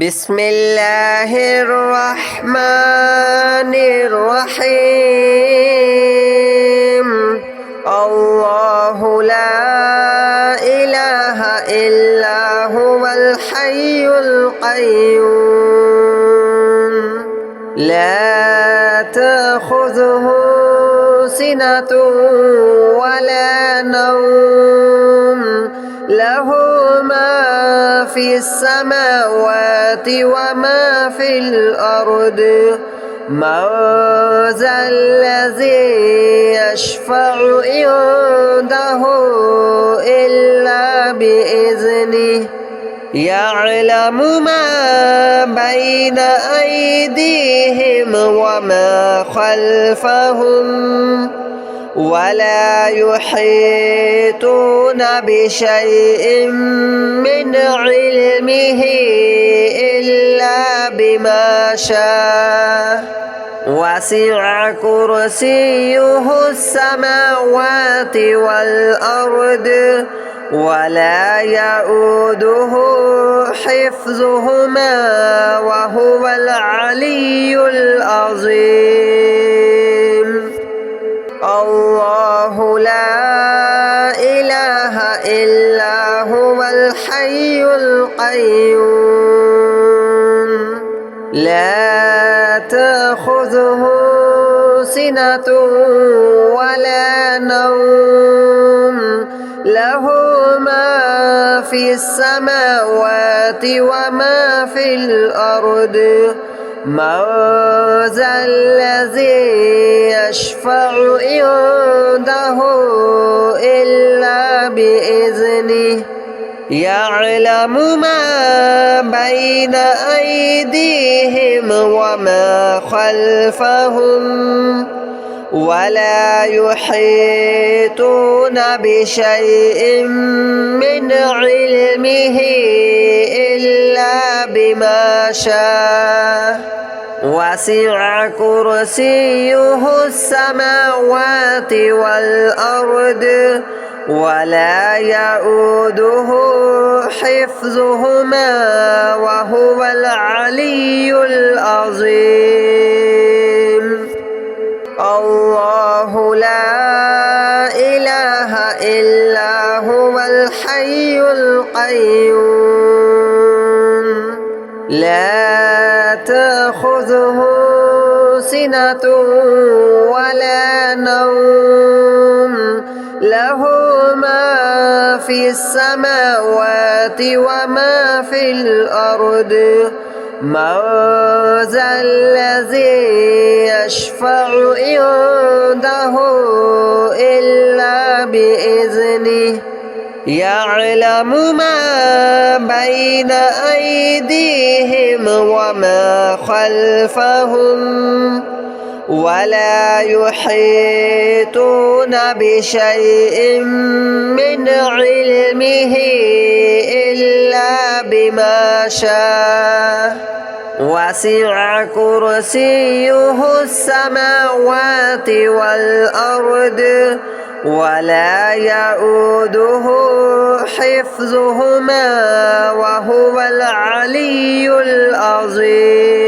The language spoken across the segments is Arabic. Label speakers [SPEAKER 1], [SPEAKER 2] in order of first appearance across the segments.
[SPEAKER 1] بسم الله الرحمن الرحيم. الله لا إله إلا هو الحي القيوم لا تأخذه سنة ولا نوم له ما في السماوات وما في الأرض من ذا الذي يشفع عنده إلا بإذنه يعلم ما بين أيديهم وما خلفهم ولا يحيطون بشيء من علمه إلا بما شاء وسع كرسيه السماوات والأرض ولا يؤوده حفظهما وهو العلي العظيم. الله لا إله إلا هو الحي القيوم لا تأخذه سنة ولا نوم له ما في السماوات وما في الأرض من ذا الذي يشفع عنده إلا بإذنه يعلم ما بين أيديهم وما خلفهم ولا يحيطون بشيء من علمه إلا بما شاء وسع كرسيه السماوات والأرض ولا يؤوده حفظهما وهو العلي العظيم. الله لا إله إلا هو الحي القيوم لا تأخذه سنة ولا نوم له ما في السماوات وما في الأرض من ذا الذي يشفع عنده إلا بإذنه يعلم ما بين أيديهم وما خلفهم ولا يحيطون بشيء من علمه إلا بما شاء وسع كرسيه السماوات والأرض ولا يؤوده حفظهما وهو العلي العظيم.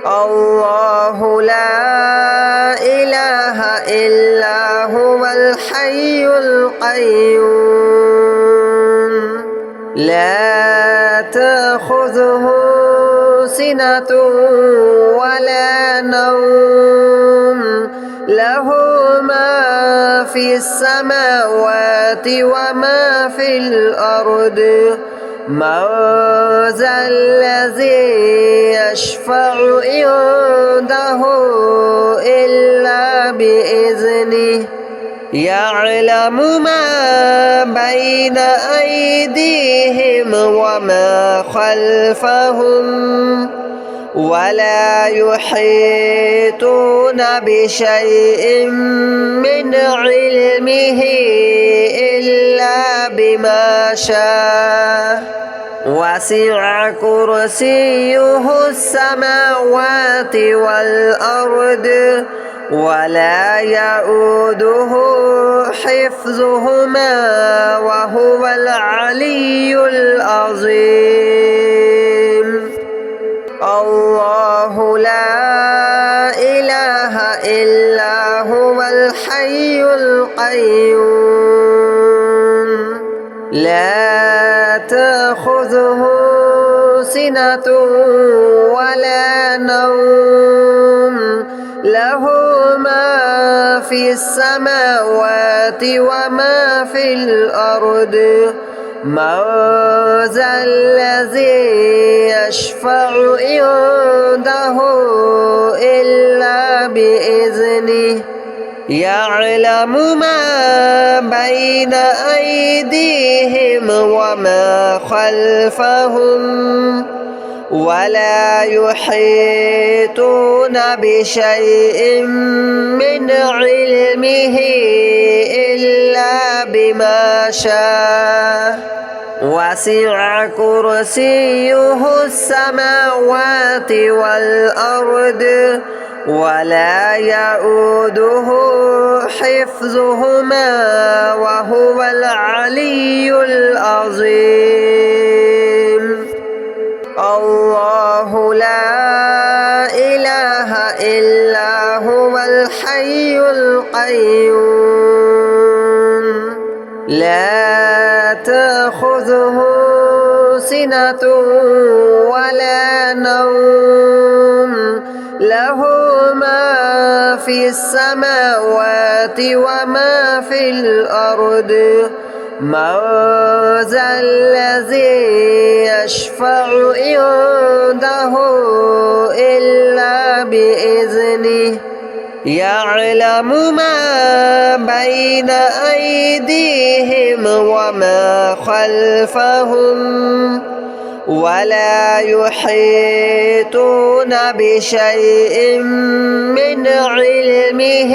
[SPEAKER 1] الله لا إله إلا هو الحي القيوم لا تأخذه سنة ولا نوم له ما في السماوات وما في الأرض من ذا الذي يشفع عنده إلا بإذنه يعلم ما بين أيديهم وما خلفهم ولا يحيطون بشيء من علمه إلا بما شاء وسع كرسيه السماوات والأرض ولا يؤوده حفظهما وهو العلي العظيم. تأخذه سنة ولا نوم له ما في السماوات وما في الأرض من ذا الذي يشفع عنده إلا بإذنه يعلم ما بين أيديهم وما خلفهم ولا يحيطون بشيء من علمه إلا بما شاء وسع كرسيه السماوات والأرض ولا يؤوده حفظهما وهو العلي العظيم الله لا إله إلا هو الحي القيوم لا تأخذه سنة ولا نوم له ما في السماوات وما في الأرض من ذا الذي يشفع عنده إلا بإذنه يعلم ما بين أيديهم وما خلفهم ولا يحيطون بشيء من علمه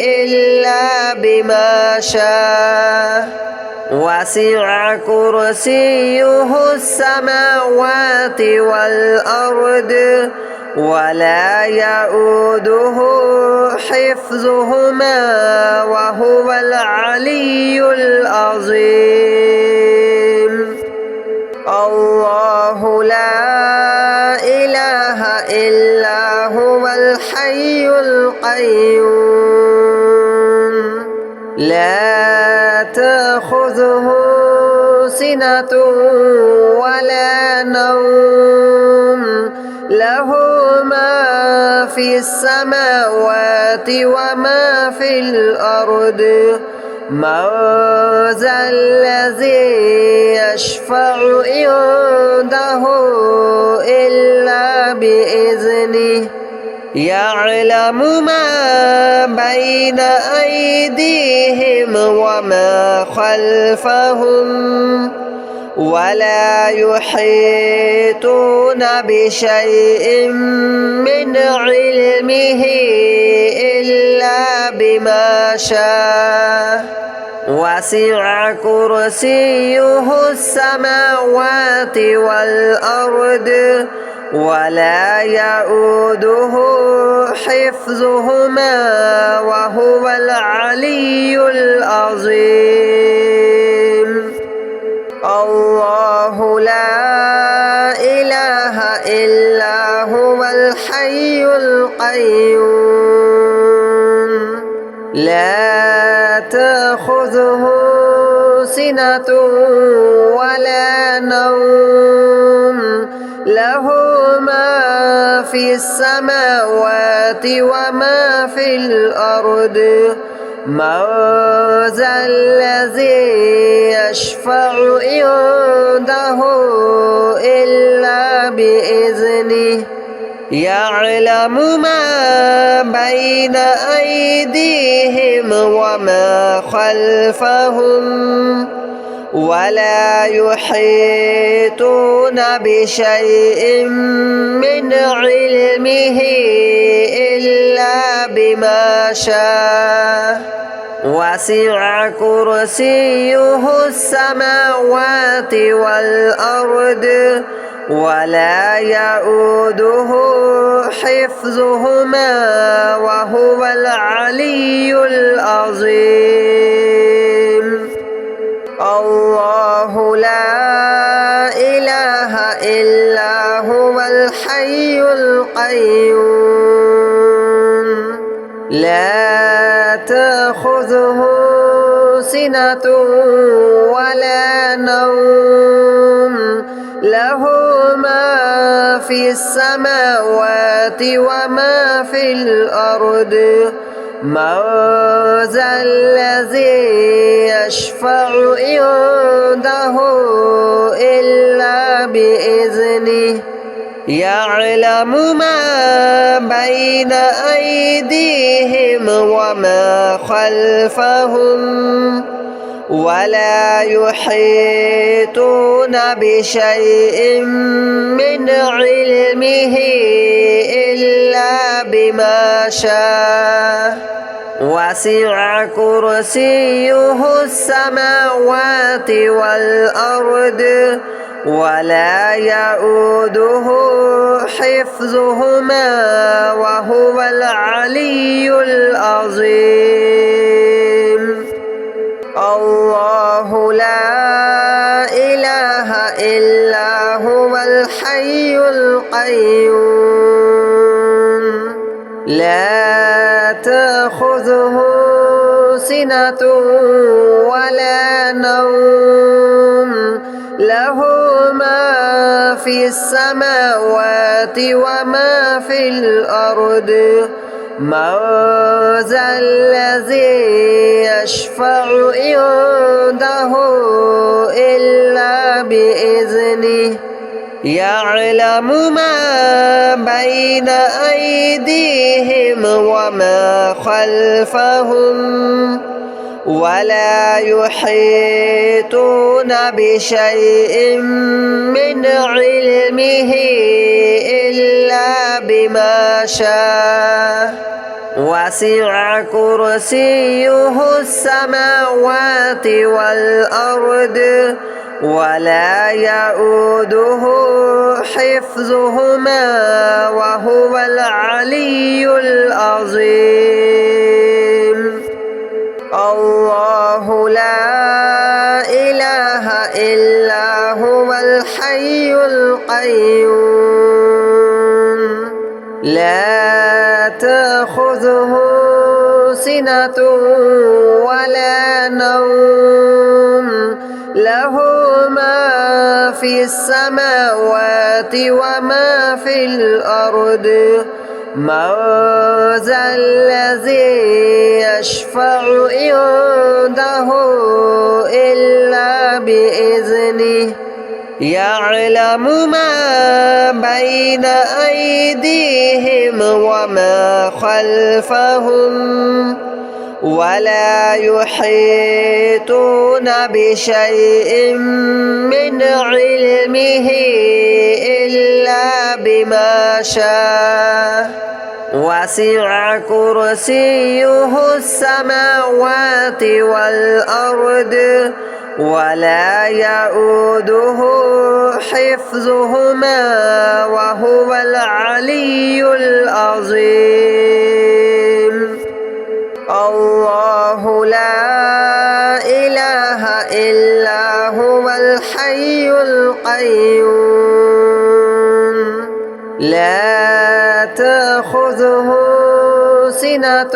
[SPEAKER 1] إلا بما شاء وسع كرسيه السماوات والأرض ولا يؤوده حفظهما وهو العلي العظيم الله لا إله إلا هو الحي القيوم لا تأخذه سنة ولا نوم له ما في السماوات وما في الأرض من ذا الذي يشفع عنده إلا بإذنه يعلم ما بين أيديهم وما خلفهم ولا يحيطون بشيء من علمه إلا بما شاء وسع كرسيه السماوات والأرض ولا يؤوده حفظهما وهو العلي العظيم الله لا إله إلا هو الحي القيوم لا تأخذه سنة ولا نوم له ما في السماوات وما في الأرض من ذا الذي يشفع عنده إلا بإذنه يعلم ما بين أيديهم وما خلفهم ولا يحيطون بشيء من علمه إلا بما شاء وسع كرسيه السماوات والأرض ولا يؤوده حفظهما وهو العلي العظيم الله لا إله إلا هو الحي القيوم لا تأخذه سنة ولا نوم له ما في السماوات وما في الأرض من ذا الذي يشفع عنده إلا بإذنه يعلم ما بين أيديهم وما خلفهم ولا يحيطون بشيء من علمه إلا بما شاء وسع كرسيه السماوات والأرض ولا يؤوده حفظهما وهو العلي العظيم الله لا إله إلا هو الحي القيوم لا تأخذه سنة ولا نوم له ما في السماوات وما في الأرض من ذا الذي يشفع عنده إلا بإذنه يعلم ما بين أيديهم وما خلفهم ولا يحيطون بشيء من علمه إلا بما شاء وسع كرسيه السماوات والأرض ولا يؤوده حفظهما وهو العلي العظيم الله لا إله إلا هو الحي القيوم لا تأخذه سنة ولا نوم له ما في السماوات وما في الأرض من ذا الذي يشفع عنده إلا بإذنه يعلم ما بين أيديهم وما خلفهم ولا يحيطون بشيء من علمه إلا بما شاء وسع كرسيه السماوات والأرض ولا يؤوده حفظهما وهو العلي العظيم الله لا إله إلا هو الحي القيوم لا تأخذه سنة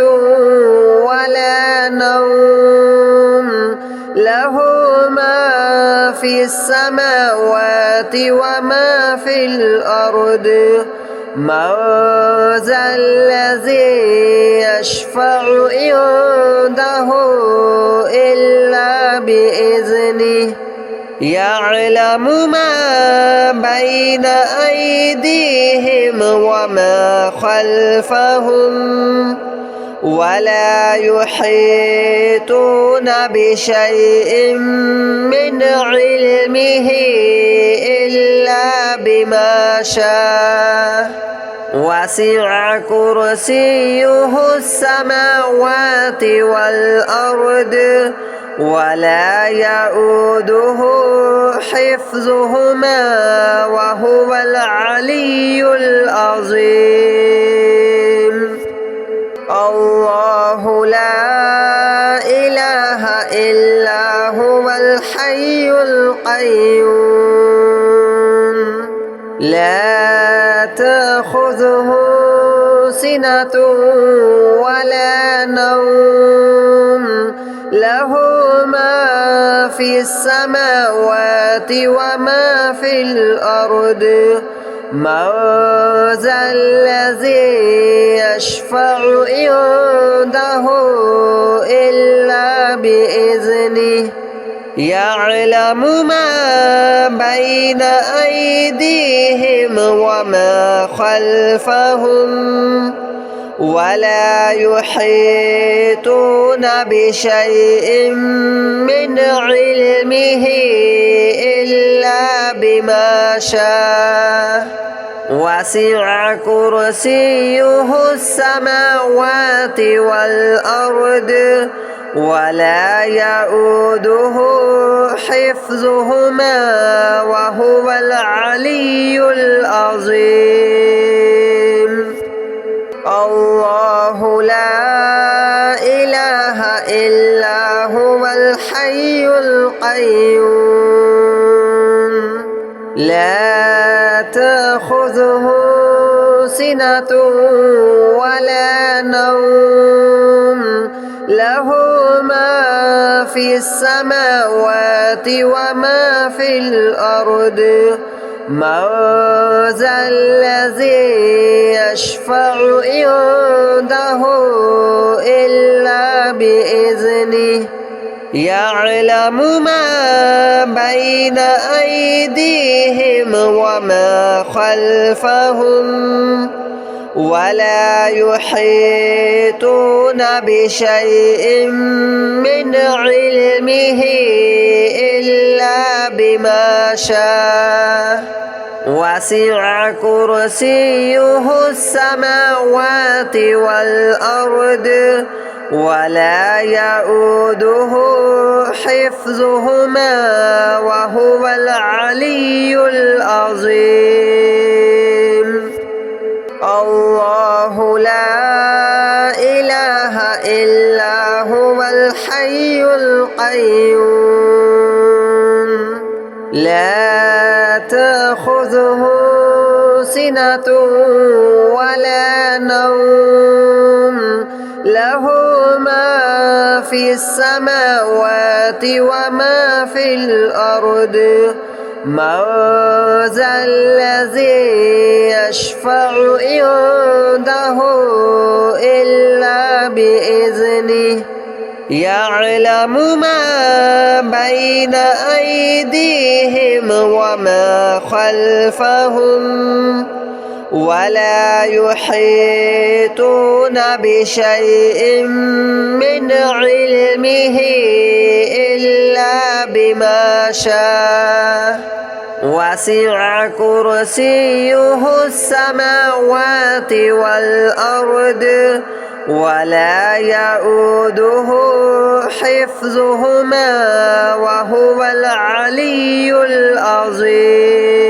[SPEAKER 1] ولا نوم له ما في السماوات وما في الأرض من ذا الذي يشفع عنده إلا بإذنه يعلم ما بين أيديهم وما خلفهم ولا يحيطون بشيء من علمه إلا بما شاء وسع كرسيه السماوات والأرض ولا يؤوده حفظهما وهو العلي العظيم الله لا إله إلا هو الحي القيوم لا تأخذه سنة ولا نوم له ما في في السماوات وما في الأرض من ذا الذي يشفع عنده إلا بإذنه يعلم ما بين أيديهم وما خلفهم ولا يحيطون بشيء من علمه إلا بما شاء وسع كرسيه السماوات والأرض ولا يؤوده حفظهما وهو العلي العظيم الله لا إله إلا هو الحي القيوم لا تأخذه سنة ولا نوم له ما في السماوات وما في الأرض من ذا الذي يشفع عنده إلا بإذنه يعلم ما بين أيديهم وما خلفهم ولا يحيطون بشيء من علمه إلا بما شاء وسع كرسيه السماوات والأرض ولا يؤوده حفظهما وهو العلي العظيم الله لا إله إلا هو الحي القيوم لا تأخذه سنة ولا نوم له ما في السماوات وما في الأرض من ذا الذي يشفع عنده إلا بإذنه يعلم ما بين أيديهم وما خلفهم ولا يحيطون بشيء من علمه إلا بما شاء وسع كرسيه السماوات والأرض ولا يؤوده حفظهما وهو العلي العظيم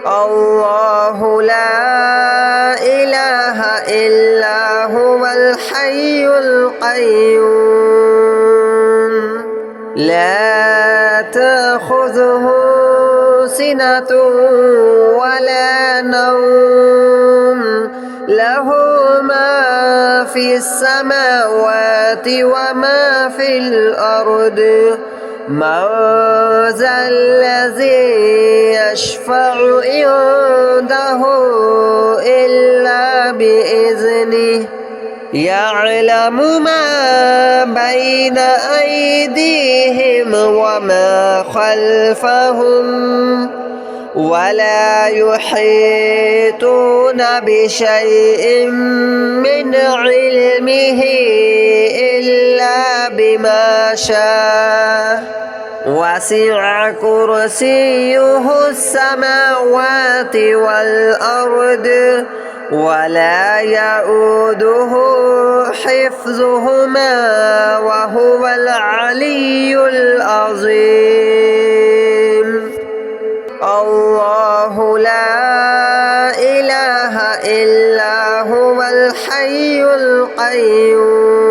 [SPEAKER 1] الله لا إله إلا هو الحي القيوم لا تأخذه سنة ولا نوم له ما في السماوات وما في الأرض من ذا الذي يشفع عنده إلا بإذنه يعلم ما بين أيديهم وما خلفهم ولا يحيطون بشيء من علمه إلا بما شاء وسع كرسيه السماوات والأرض ولا يؤوده حفظهما وهو العلي العظيم الله لا إله إلا هو الحي القيوم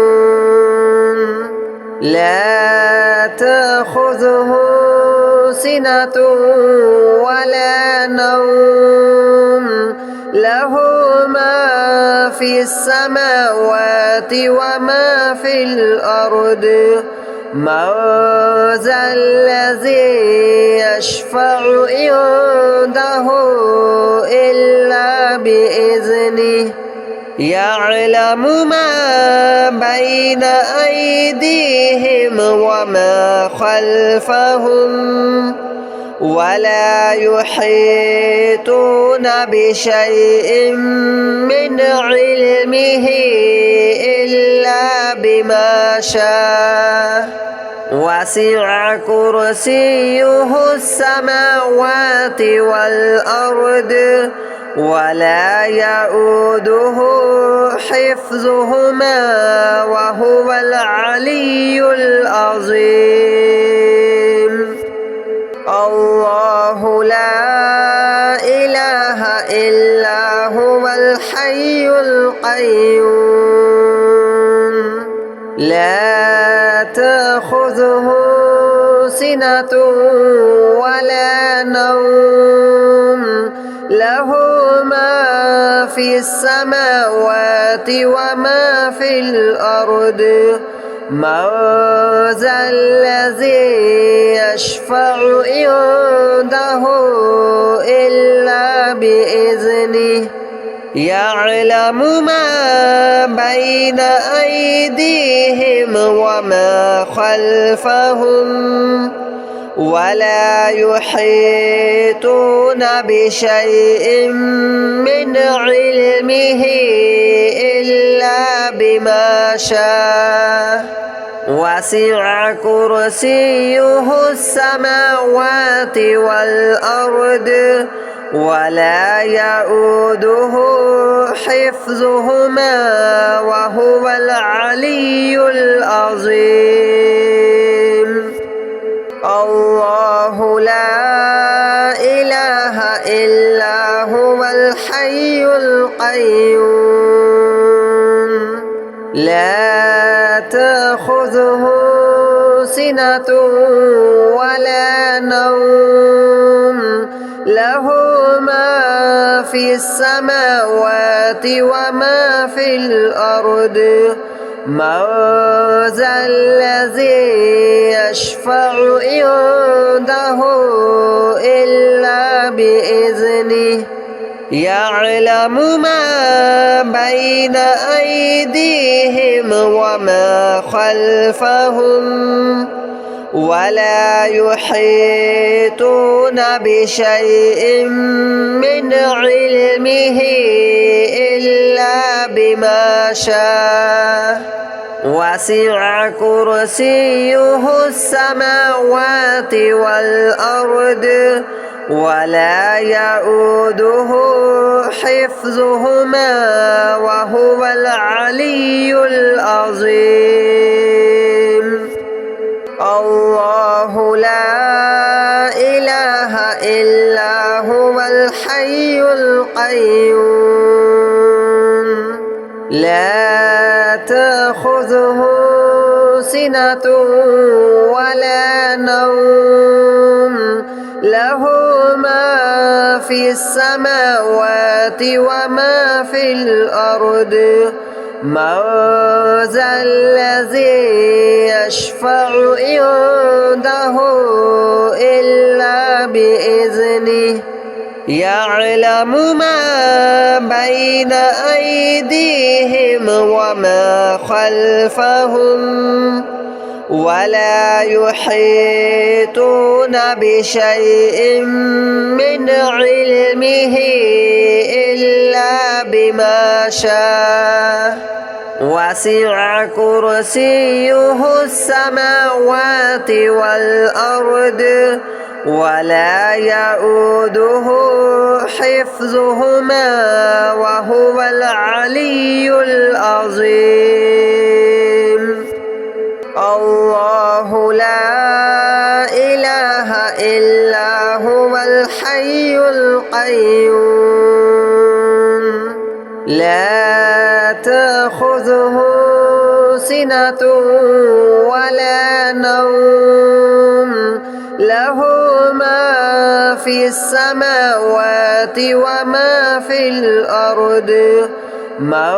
[SPEAKER 1] لا تأخذه سنة ولا نوم له ما في السماوات وما في الأرض من ذا الذي يشفع عنده إلا بإذنه يعلم ما بين أيديهم وما خلفهم ولا يحيطون بشيء من علمه إلا بما شاء وسع كرسيه السماوات والأرض ولا يؤوده حفظهما وهو العلي العظيم الله لا إله إلا هو الحي القيوم لا تأخذه سنة ولا نوم له ما في السماوات وما في الأرض من ذا الذي يشفع عنده إلا بإذنه يعلم ما بين أيديهم وما خلفهم ولا يحيطون بشيء من علمه إلا بما شاء وسع كرسيه السماوات والأرض ولا يؤوده حفظهما وهو العلي العظيم الله لا إله إلا هو الحي القيوم لا تأخذه سنة ولا نوم له ما في السماوات وما في الأرض من ذا الذي يشفع عنده إلا بإذنه يعلم ما بين أيديهم وما خلفهم ولا يحيطون بشيء من علمه إلا بما شاء وسع كرسيه السماوات والأرض ولا يؤوده حفظهما وهو العلي العظيم الله لا إله إلا هو الحي القيوم لا تأخذه سنة ولا نوم له ما في السماوات وما في الأرض من ذا الذي يشفع عنده إلا بإذنه يعلم ما بين أيديهم وما خلفهم ولا يحيطون بشيء من علمه إلا بما شاء وسع كرسيه السماوات والأرض ولا يؤوده حفظهما وهو العلي العظيم الله لا إله إلا هو الحي القيوم لا تأخذه سنة ولا نوم له ما في السماوات وما في الأرض من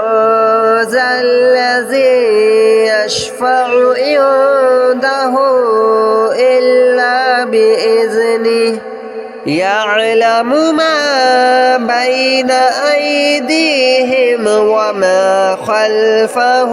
[SPEAKER 1] ذا الذي يشفع عنده إلا بإذنه يعلم ما بين أيديهم وما خلفهم